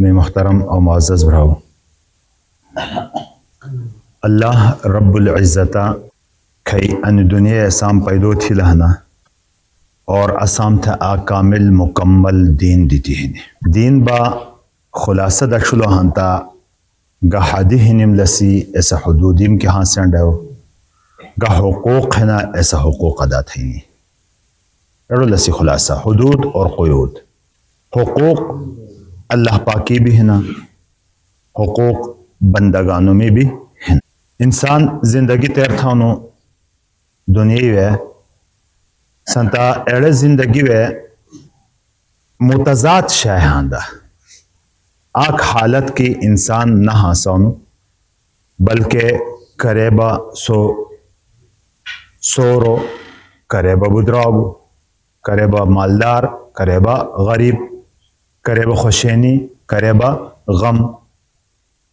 میں محترم اور معزز بھراؤ، اللہ رب العزتہ کھئی ان دنیا اسام پیدو تھی لہنا اور اسام تھا کامل مکمل دین دیتی ہیں دین با خلاصہ دکشلو ہنتا گا حدی ہنم لسی ایسا حدودیم کے ہاں سینڈو گا حقوق ہے نا ایسا حقوق ادا تھیں ایڑو لسی خلاصہ حدود اور قیود۔ حقوق اللہ پاکی بھی ہے نا، حقوق بندگانوں میں بھی ہیں۔ انسان زندگی تیر تھانو دنیا وے سنتا ایڑے زندگی وے متضاد شایہاندہ آک حالت کی انسان نہ ہاسون بلکہ کریبا سورو کریبا بدراغو کریبا مالدار کریبا غریب کریبا خوشینی کریبا غم،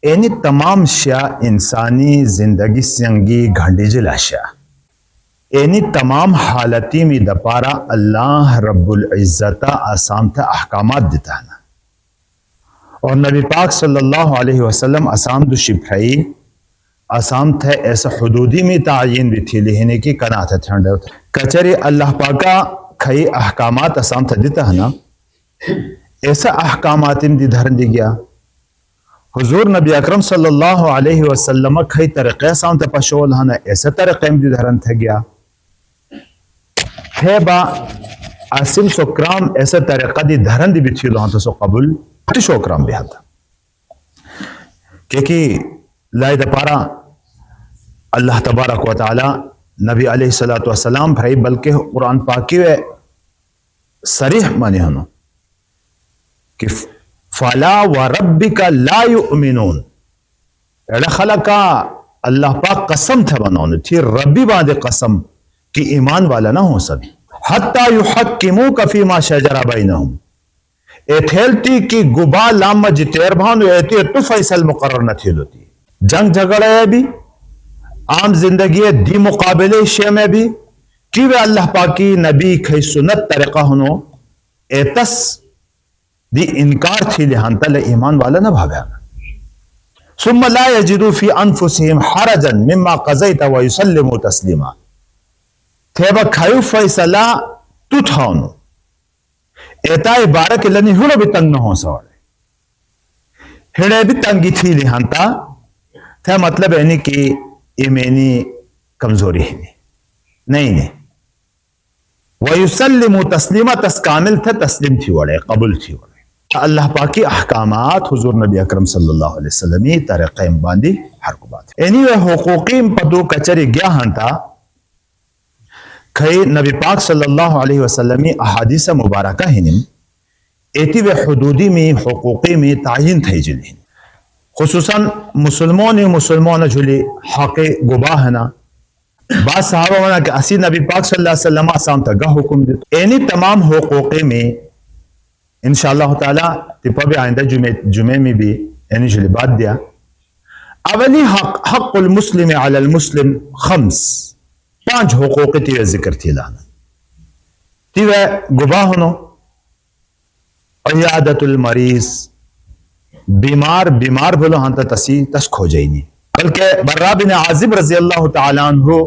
اینی تمام شیا انسانی زندگی سنگی گھنڈی جلا شیا اینی تمام حالتی میں دپارا اللہ رب العزتہ آسام تھا احکامات دیتا ہے اور نبی پاک صلی اللہ علیہ وسلم آسام دو شپرائی آسام تھا ایسا حدودی میں تعین بھی تھی لہنے کی کناتا تھا کچری اللہ پاکا کھئی احکامات آسام تھا دیتا ہے نا، ایسا احکامات دی دھرن دی گیا حضور نبی اکرم صلی اللہ علیہ وسلم کھئی طریقے آسام تھا پشول ہے نا، ایسا طریقے دی دھرن تھا گیا ہے با آسم سکرام ایسا طریقہ دی دھرن دی بھی تھی لہاں تو سو قبول تشو اکرام بھی ہاتا کیونکہ لائی دا پارا اللہ تبارک و تعالی نبی علیہ السلام بھائی بلکہ قرآن پاکی وے صریح مانے ہنو کہ فَلَا وَرَبِّكَ لَا يُؤْمِنُونَ ایڑا خلقا اللہ پاک قسم تھا بناؤنے تھی ربی باندے قسم کی ایمان والا نہ ہو سکے حَتَّى يُحَكِّمُوكَ فِي مَا شَجَرَ بَيْنَهُمْ ایتھیلتی کی گبا لامہ جتیر بھانو ایتی تو فیصل مقرر نہ تھیلوتی جنگ جھگڑا ہے بھی عام زندگی دی مقابلے شے میں بھی کیوے اللہ پاکی نبی کھئی سنت طریقہ ہنو ایتس دی انکار تھی لہانتا لے ایمان والا نہ بھاگا ثم لا یجدو فی انفسهم حرجا مما قضیت ویسلمو تسلیما تھیبا کھائیو فیصلہ تو تھاونو ایتا عبارت لنی ہڑو بھی تنگ نہ ہو سوڑے ہڑے بھی تنگی تھی لہانتا تھا مطلب ہے نہیں کہ ایمینی کمزوری ہے نہیں وَيُسَلِّمُ تَسْلِيمًا تس کامل تھا تسلیم تھی وڑے قبول تھی وڑے اللہ پاکی احکامات حضور نبی اکرم صلی اللہ علیہ وسلم طریقہ باندی ہر کو بات اینی وے حقوقیم پدو کچری گیا ہنتا کھئی نبی پاک صلی اللہ علیہ وسلم احادیث مبارکہ ہنم ایتی وے حدودی میں حقوقی میں تعین تھی جلی خصوصاً مسلمون جلی حق گباہ ہے نا بعض صحابہ مانا کہ اسی نبی پاک صلی اللہ علیہ وسلم آسام تگہ حکم دیتا اینی تمام حقوقی میں انشاءاللہ تعالی تپا بھی آئندہ جمعے میں بھی اینی جلی بات دیا اولی حق المسلم علی المسلم 5 حقوقی تیوے ذکر تھی لانا تیوے گباہ ہنو عیادت المریض بیمار بھولو ہانتا تس کھو جائنی بلکہ برا بن عازب رضی اللہ تعالیٰ عنہ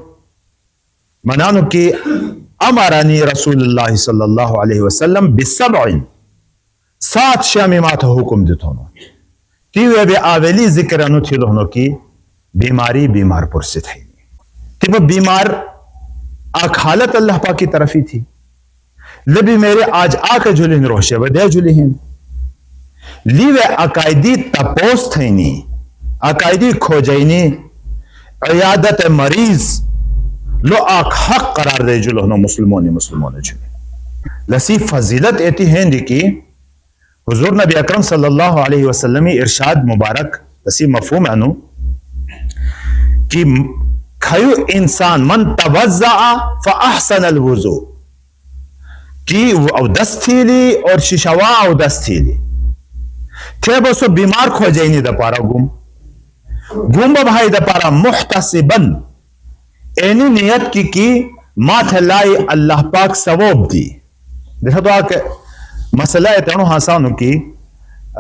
منانو کی امرانی رسول اللہ صلی اللہ علیہ وسلم ب7 شامی ماتا حکم دیتونو تیوے بے آویلی ذکر انو تھی لہنو کی بیمار پرست ہے تیوے بیمار آک حالت اللہ پاک کی طرفی تھی لبی میرے آج آکے جلین روشے ودے جلین لیوے عقائدی تپوس تھینی عقائدی کھوجینی عیادت مریض لو آک حق قرار دے جلو نو مسلمون جلے لسی فضیلت ایتی ہیں دی کی حضور نبی اکرم صلی اللہ علیہ وسلم ارشاد مبارک لسی مفہوم انو کہ کھیو انسان من توزع فاحسن الوضو کی او دست تھیلی اور ششوا او دست تھیلی تھے بسو بیمار کھو جائنی دا پارا گم بھائی دا پارا محتسبن اینی نیت کی مات لائی اللہ پاک ثواب دی دیکھا تو آکے مسئلہ اتنو حسانو کی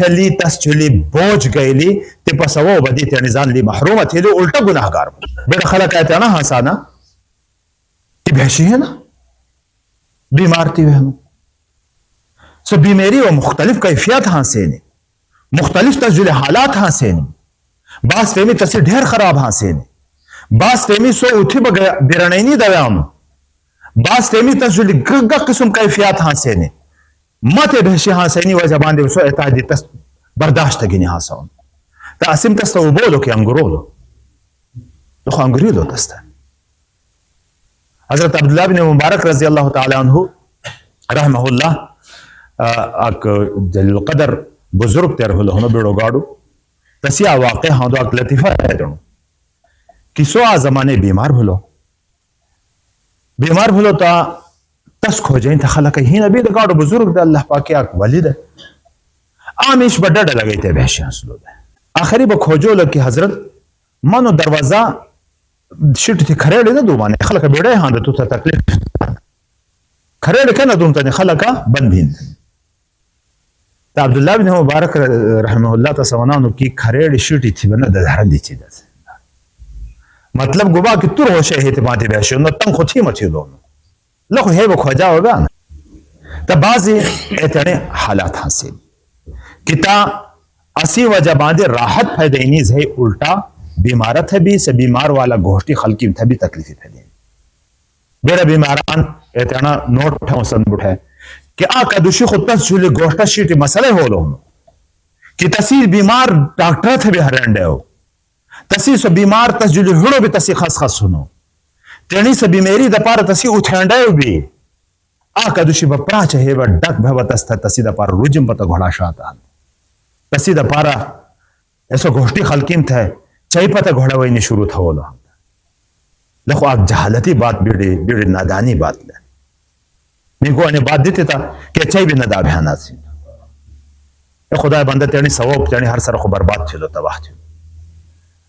تلی تس چلی بوجھ گئیلی تی پسوو بدی تی نزان لی محروم تھی لی الٹا گناہگار بیڑا خلق کہتے ہیں نا ہنسانا کہ بحشی ہے نا بیمار تھی وہ سو بیمیری و مختلف کیفیت ہاں سے نہیں مختلف تجل حالات ہاں سے نہیں بعض فیمی تسی ڈھیر خراب ہاں سے نہیں بعض فیمی سو اتھی برنینی دویام بعض فیمی تجل گگا قسم کیفیات ہاں سے نہیں ماتے بحشی ہاں سے نہیں وجہ باندے سو احتاجی تس برداشت گینی ہاں سون تا اسم تستا وہ بولو کہ انگرو لو تو خو انگری لو تستا حضرت عبداللہ بن مبارک رضی اللہ تعالی عنہ رحمہ اللہ اک جلیل القدر بزرگ تیر ہلو ہنو بیڑو گاڑو تسیا واقع ہاں دو اک لطیفہ ہے دنو کسو آ زمانے بیمار بھلو تا تس کھو جائیں تا خلق ہی نبی دا گاڑو بزرگ دا اللہ پاکی اک ولی دا آمیش بڑا ڈا لگئی تے بحشی حسلو دا آخری با کھوجو لکی حضرت منو دروازہ شٹ تھی کھریڑی نا دو مانے خلقا بیڑے ہاں دا تو تا تکلیف کھریڑی کنا دوم تا خلقا بندین تا عبداللہ بن مبارک رحمہ اللہ تا سوانانو کی کھریڑی شٹی تھی بنا دا دھرن دی چی دا مطلب گبا کی تر ہوشے ہی تی ماتی بحشی انو تنگ خود ہی مچی دونو لکھو ہے وہ کھوجا ہوگا تا بعضی ایتنے حالات حاصل کتا اسی وجہ باندے راحت پیدینیز ہے الٹا بیمارت ہے بھی سے بیمار والا گوشتی خلقی تھا بھی تکلیفی پیدین بیرا بیماران ایتنا نوٹ اٹھاؤں سنبٹ ہے کہ آقا دوشی خود تس جولی گوشتا شیٹی مسئلے ہو لو کہ تسی بیمار ڈاکٹر تھے بھی ہرنڈے ہو تسی سو بیمار تس جولی ہڑو بھی تسی خس سنو تینی سے بیمیری دا پارا تسی اتھینڈے ہو بھی آقا دوشی با پراچ ہے با ڈک بھوا تستا تسی دا پارا رجم بتا گھوڑا شاتا تسی دا پارا ایسو گوشتی خلقیم تھے چاہی پتا گھوڑا وینی شروع تھا ہو لو لکھو آپ جہالتی بات بیڑی نادانی بات لے میں کو انہیں بات دیتے تھا کہ اچھائی بھی ندا بہانا سی خدا بندہ تیرنی سواب تیرنی ہر سر خو برباد چھلو تباہ چھلو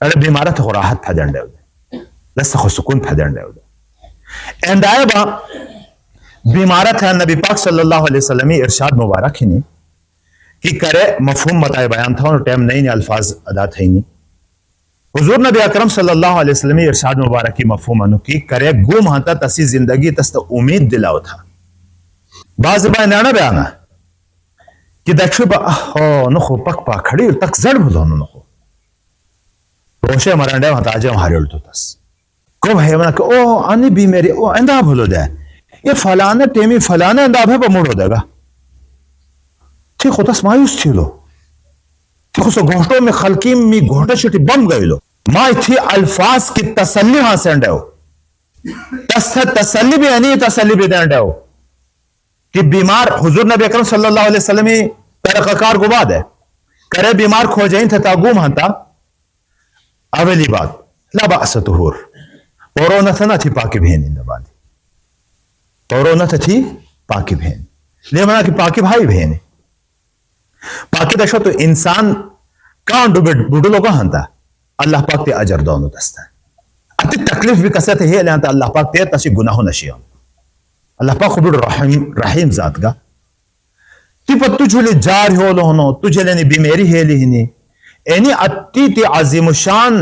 ارے بیمارت خو راحت پھا جنڈے ہو دے لست خو سکون پھا جنڈے ہو دے اندائے با بیمارت ہے نبی پاک صلی اللہ علیہ وسلم ارشاد مبارک ہی نہیں کہ کرے مفہوم متائے بیان تھا اور ٹائم نہیں الفاظ ادا تھے نہیں حضور نبی اکرم صلی اللہ علیہ وسلم ارشاد مبارک کی مفہوم انو کی کرے گو مہتا تسی زندگی تست امید دلاو تھا بعض با نانا بیانا کہ دکشو با نخو پک پا کھڑی تک زڑ بھلونو نخو روشے مرانڈے وہاں تاجے ہمارے الٹو تس کو بھائی منا کہ او آنی بھی میری او اندہ بھلو دے یہ فلانے ٹیمی فلانے اندہ بھے پا موڑو دے گا ٹھیک ہو تس مایوس تھی لو ٹھیک ہو سو گھوٹوں میں خلقیم میں گھوٹا چھٹی بم گئی لو مائی تھی الفاظ کی تسلی ہاں سے انڈے ہو تسلی بھی نہیں تسلی بھی دے انڈے ہو کہ بیمار حضور نبی اکرم صلی اللہ علیہ وسلم ترقکار کو بعد ہے کرے بیمار کھو جائیں تھا تاگوم ہنتا اولی بات لا بأس طہور پورونت نہ تھی پاکی بہن اندہ باندی پورونت تھی پاکی بہن لئے منا کہ پاکی بھائی بہن پاکی دشو تو انسان کان بڑھو لوگا ہنتا اللہ پاک تے اجر دونو دستا ہے اتی تکلیف بھی کسے ہے لہنتا اللہ پاک تے تسی گناہو نشیوں اللہ پاک خبر رحیم ذات گا تی پا تجھولی جار ہو لو ہنو تجھے لینی بیمیری ہے لی ہنی اینی اتی تی عظیم شان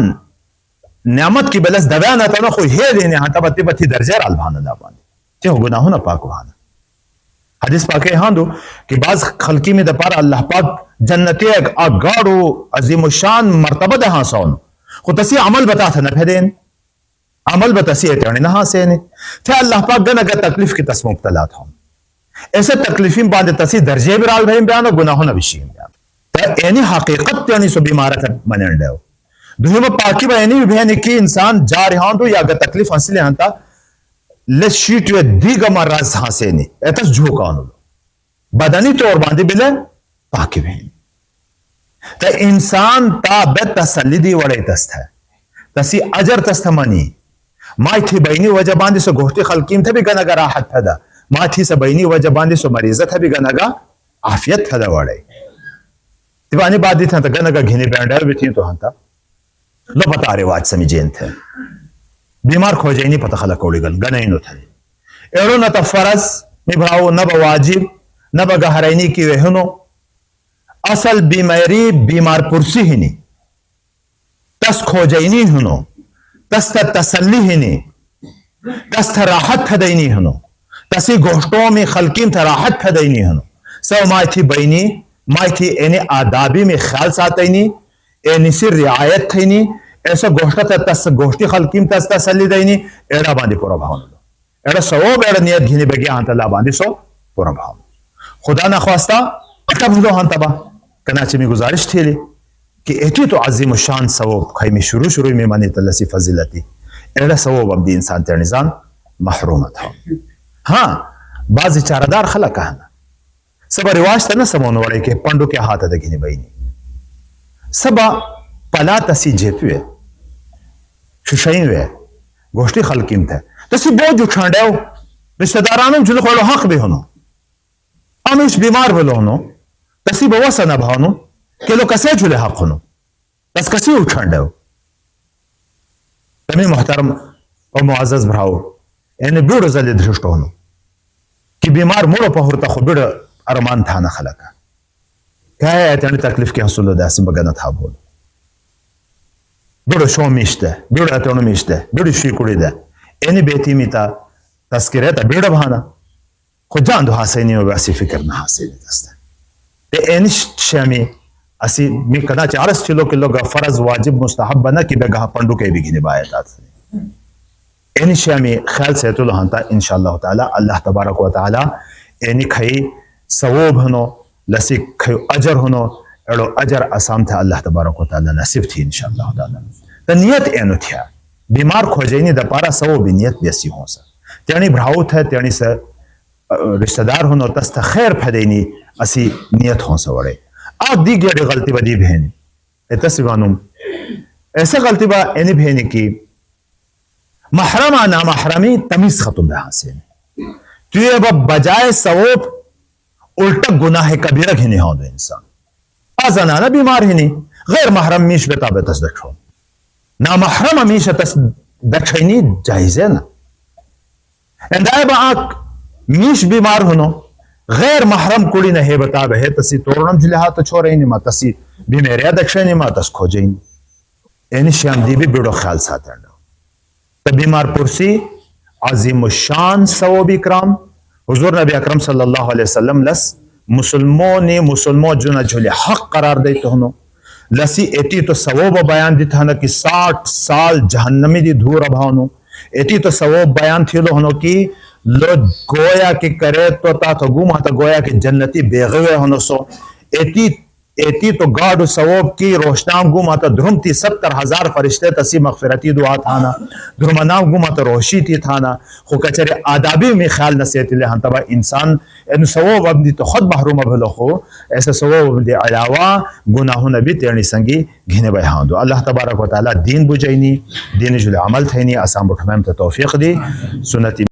نعمت کی بلس دویانا تا نا خوی ہے لی ہنی ہاں تا بتی بتی درجہ رال بھانا دا بانی تی ہو گناہو نا پاک بھانا حدیث پاکے ہاں دو کہ بعض خلقی میں دا پارا اللہ پاک جنتی اگاڑو عظیم شان مرتبہ دا ہاں سون خود تسی عمل بتا تھا نہ پھیدین عمل بتسی اتنی نہ سے نے تھے اللہ پاک گنا کہ تکلیف کی تس مبتلا تھا ایسے تکلیفیں بعد تسی درجے برال بھیم بیان و گناہوں نہ بشیم بیان تو اینی حقیقت یعنی سو بیمارت منن دے دوہم پاکی با اینی بہن کی انسان جا رہا تو یا اگر تکلیف حاصل ہنتا لس شیٹ و دیگا مرض حاصل نہیں ایتس جھوکانو بدنی طور باندھی بلے پاکی بہن تو انسان تا بے تسلی دی وڑے تست ہے تسی اجر تست منی مائی تھی بینی وجہ باندھی سو گوشتی خلقیم تھا بھی گنگا راحت پھدا مائی تھی سا بینی وجہ باندھی سو مریضت ہے بھی گنگا عافیت پھدا وڑے تیوانی بات دی تھا تا گنگا گھنی بینڈر بھی تھی تو ہنتا لو پتا رواج سمجھین تھے بیمار کھو جائیں نہیں پتا خلق کوڑی گل گنائی نو تھے ایڑو نہ تا فرض نبھاؤ نہ با واجب نہ با گہرینی کی وہنو اصل بیماری بیمار پرسی ہی نہیں تس کھوجینی ہنو تس تسلی ہی نہیں تس راحت پھدینی ہنو تسی گوشتوں میں خلقیم تھا راحت پھدینی ہنو سو مائی تھی بینی مائی تھی اینی آدابی میں خیال ساتینی اینی سی رعایت تھینی ایسا گوشتا تا تس گوشتی خلقیم تس تسلی دینی ایڑا باندی پورا بھاؤن لو ایڑا سواب ایڑا نیت گھینی بگی آنتا اللہ باندی سو پورا بھاؤن خدا نخواستا پٹا بھلو ہانتا با کناچی میں گزارش تھی لی کہ ایتی تو عظیم الشان سواب خواہی میں شروع میں مانی تلسی فضیلتی ایڑا سواب اب دی انسان تیر نظام محرومت ہو ہاں بعضی چاردار خلق کہنا سبا رواج تا نسمون وڑے کہ پنڈو کے ہاتھ دگینی بینی سبا پلا تسی جیتوے ششائیں وے گوشتی خلقیم تھے تسی بہت جو چھانڈے ہو رشتہ دارانوں جلو کھولو حق بھی ہونو امیش بیمار بلو ہونو تسی بواسا نبھانو کہ لو کسے جلے حق ہونو تس کسی ہو چھانڈے ہو تمہیں محترم اور معزز بھراؤ اینی بیڑو زلی درشتو ہونو کہ بیمار موڑو پہورتا خو بیڑو ارمان تھا نہ خلقا کیا ہے ایتانی تکلیف کی حصول دا اسی بگنا تھا بولو بیڑو شو میشتے بیڑو ایتانو میشتے بیڑو شوی کڑی دے اینی بیتی میتا تذکرے تا بیڑو بھانا خود جان دو حاسینی ہو اسی فکر نہ حاسینی دستے تے اینی شیمی اسی می کنا چارس چلو کہ لوگ فرض واجب مستحب بنا کی بے گاہ پنڈو کے بھی گنی باید آتا اینی شیمی خیال سے تو لہانتا انشاءاللہ تعالی اللہ تبارک و تعالی اینی کھئی ثواب ہنو لسی کھئی اجر ہنو ایڑو اجر اسام تھا اللہ تبارک و تعالی نصیب تھی انشاءاللہ تعالی تا نیت اینو تھیا بیمار کھوجینی دا پارا ثواب نیت بیسی ہوں سا تیانی بھراؤ تھا تیانی سے رشتہ دار ہنو تستا خیر پھدینی اسی نیت ہوں سا وڑے آگ دی گیڑی غلطی با دی بہنی ایتا بانوں ایسے غلطی با اینی بہنی کی محرمہ نامحرمی تمیز ختم بہاں سے تو یہ با بجائے ثواب الٹا گناہ کبیرہ گھنی ہوں دو انسان آزانانا بیمار ہی نہیں غیر محرم میش بیتا بیتس دکھو نامحرم میش تس دکھینی جائز ہے نا اندائے با آنک میش بیمار ہونو غیر محرم کڑی نہ ہے بتا بہے تسی توڑنم جلہا تو چھوڑے نہیں ما تسی بیمیریا دکھشے نہیں ما تس کھوجے نہیں اینی شیام دی بھی بیڑو خیال ساتھ رہا تا بیمار پرسی عظیم الشان ثواب اکرام حضور نبی اکرم صلی اللہ علیہ وسلم لس مسلموں جو نہ جھولے حق قرار دیتے ہونو لسی ایتی تو ثواب بیان دیتا ہونو کہ 60 سال جہنمی دی دھور ابھاؤنو ایتی تو ثواب بیان تھی لو ہونو کی لو گویا کی کرے تو تا تو گوما تا گویا کی جنتی بیغوے ہونو سو ایتی تو گاڑو ثواب کی روشنام گوما تا دھرمتی 70,000 فرشتے تسی مغفرتی دعا تھانا دھرمنام گوما تا روشی تی تھانا خو کچھرے آدابی میں خیال نسیتی لے ہن تبا انسان ان ثواب ابدی تو خود محروم بھلو خو ایسے ثواب ابدی علاوہ گناہوں نبی تیرنی سنگی گھنے بیہاں دو اللہ تبارک و تعالی دین بجینی دین جل عمل تھینی اسام بٹھمیم تا توفیق دی سنتی